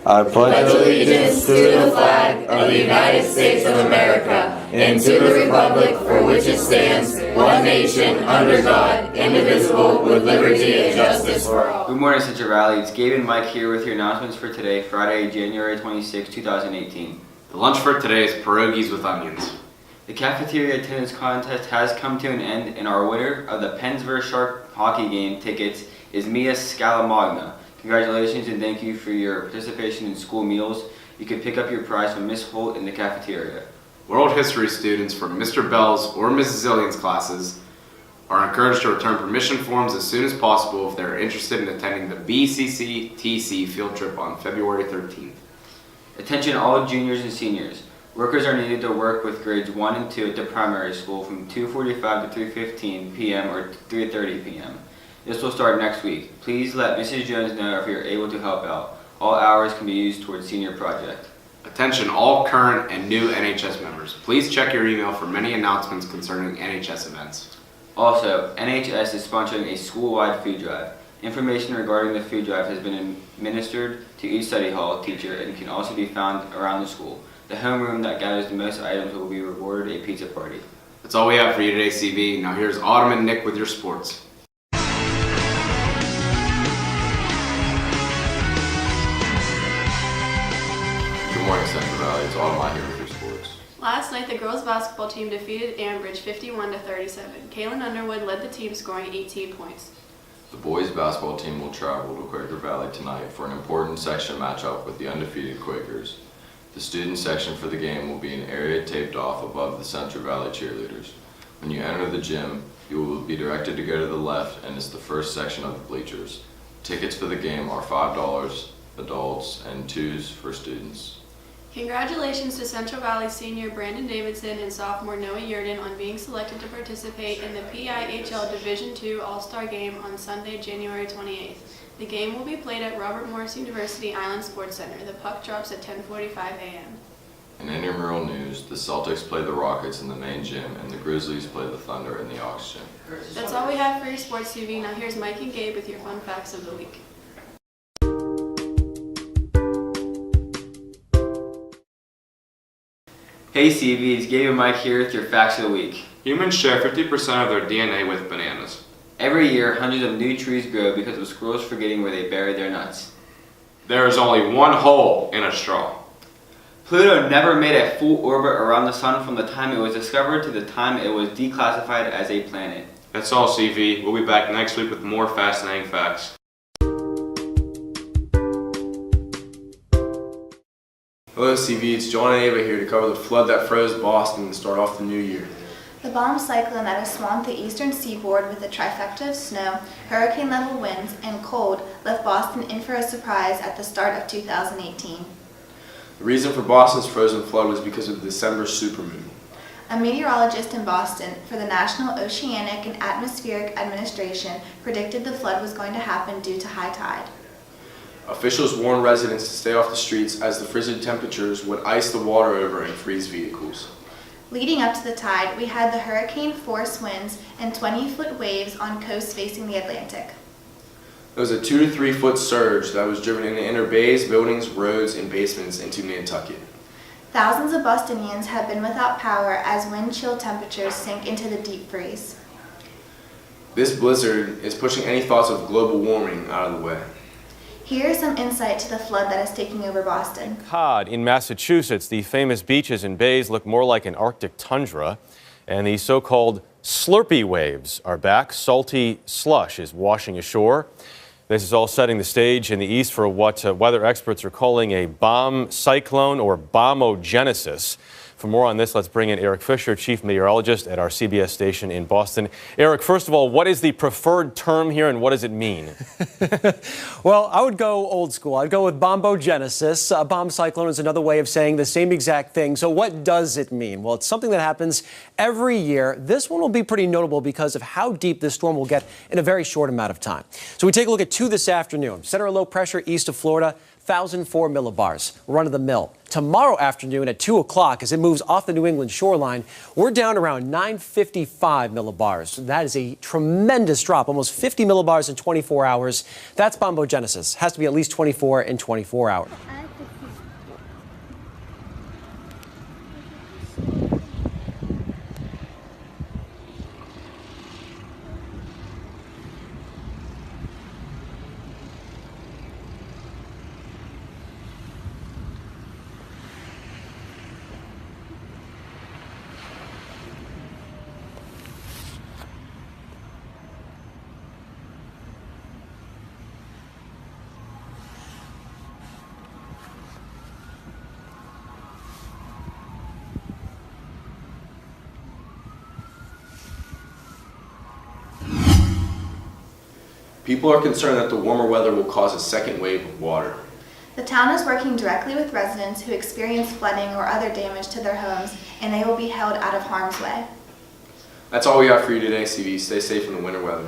I pledge allegiance to the flag of the United States of America and to the republic for which it stands, one nation, under God, indivisible, with liberty and justice for all. Good morning, Central Valley. It's Gabe and Mike here with your announcements for today, Friday, January 26, 2018. The lunch for today is pierogies with onions. The cafeteria attendance contest has come to an end, and our winner of the Pens vs. Shark hockey game tickets is Mia Scalamagna. Congratulations and thank you for your participation in school meals. You can pick up your prize from Miss Holt in the cafeteria. World history students from Mr. Bell's or Mrs. Zillion's classes are encouraged to return permission forms as soon as possible if they are interested in attending the BCC-TC field trip on February 13th. Attention all juniors and seniors. Workers are needed to work with grades 1 and 2 at the primary school from 2:45 to 3:15 p.m. or 3:30 p.m. This will start next week. Please let Mrs. Jones know if you're able to help out. All hours can be used towards senior project. Attention all current and new NHS members. Please check your email for many announcements concerning NHS events. Also, NHS is sponsoring a school-wide food drive. Information regarding the food drive has been administered to each study hall teacher and can also be found around the school. The homeroom that gathers the most items will be rewarded a pizza party. That's all we have for you today, CV. Now here's Autumn and Nick with your sports. Good morning, Central Valley. It's Autumn here with your sports. Last night, the girls' basketball team defeated Ambridge 51-37. Kaylin Underwood led the team, scoring 18 points. The boys' basketball team will travel to Quaker Valley tonight for an important section matchup with the undefeated Quakers. The student section for the game will be an area taped off above the Central Valley cheerleaders. When you enter the gym, you will be directed to go to the left, and it's the first section of the bleachers. Tickets for the game are $5 adults and $2 for students. Congratulations to Central Valley senior Brandon Davidson and sophomore Noah Yurden on being selected to participate in the PIHL Division II All-Star Game on Sunday, January 28th. The game will be played at Robert Morris University Island Sports Center. The puck drops at 10:45 a.m. In intramural news, the Celtics play the Rockets in the main gym, and the Grizzlies play the Thunder in the Aux gym. That's all we have for your sports TV. Now here's Mike and Gabe with your fun facts of the week. Hey CV, it's Gabe and Mike here with your facts of the week. Humans share 50% of their DNA with bananas. Every year, hundreds of new trees grow because of squirrels forgetting where they bury their nuts. There is only one hole in a straw. Pluto never made a full orbit around the sun from the time it was discovered to the time it was declassified as a planet. That's all, CV. We'll be back next week with more fascinating facts. Hello CV, it's John and Ava here to cover the flood that froze Boston and start off the new year. The bomb cyclone that has swamped the eastern seaboard with a trifecta of snow, hurricane-level winds, and cold left Boston in for a surprise at the start of 2018. The reason for Boston's frozen flood was because of the December supermoon. A meteorologist in Boston for the National Oceanic and Atmospheric Administration predicted the flood was going to happen due to high tide. Officials warned residents to stay off the streets as the frigid temperatures would ice the water over and freeze vehicles. Leading up to the tide, we had the hurricane-force winds and 20-foot waves on coasts facing the Atlantic. There was a 2 to 3 foot surge that was driven into inner bays, buildings, roads, and basements into Nantucket. Thousands of Bostonians have been without power as wind chill temperatures sink into the deep freeze. This blizzard is pushing any thoughts of global warming out of the way. Here is some insight to the flood that is taking over Boston. Cod in Massachusetts, the famous beaches and bays look more like an Arctic tundra, and the so-called Slurpee waves are back. Salty slush is washing ashore. This is all setting the stage in the east for what weather experts are calling a bomb cyclone or bombogenesis. For more on this, let's bring in Eric Fisher, chief meteorologist at our CBS station in Boston. Eric, first of all, what is the preferred term here and what does it mean? Well, I would go old school. I'd go with bombogenesis. A bomb cyclone is another way of saying the same exact thing. So what does it mean? Well, it's something that happens every year. This one will be pretty notable because of how deep this storm will get in a very short amount of time. So we take a look at 2 this afternoon. Center of low pressure east of Florida. 1,004 millibars, run of the mill. Tomorrow afternoon at 2 o'clock, as it moves off the New England shoreline, we're down around 955 millibars. That is a tremendous drop, almost 50 millibars in 24 hours. That's bombogenesis. Has to be at least 24 in 24 hours. People are concerned that the warmer weather will cause a second wave of water. The town is working directly with residents who experience flooding or other damage to their homes, and they will be held out of harm's way. That's all we have for you today, CV. Stay safe in the winter weather.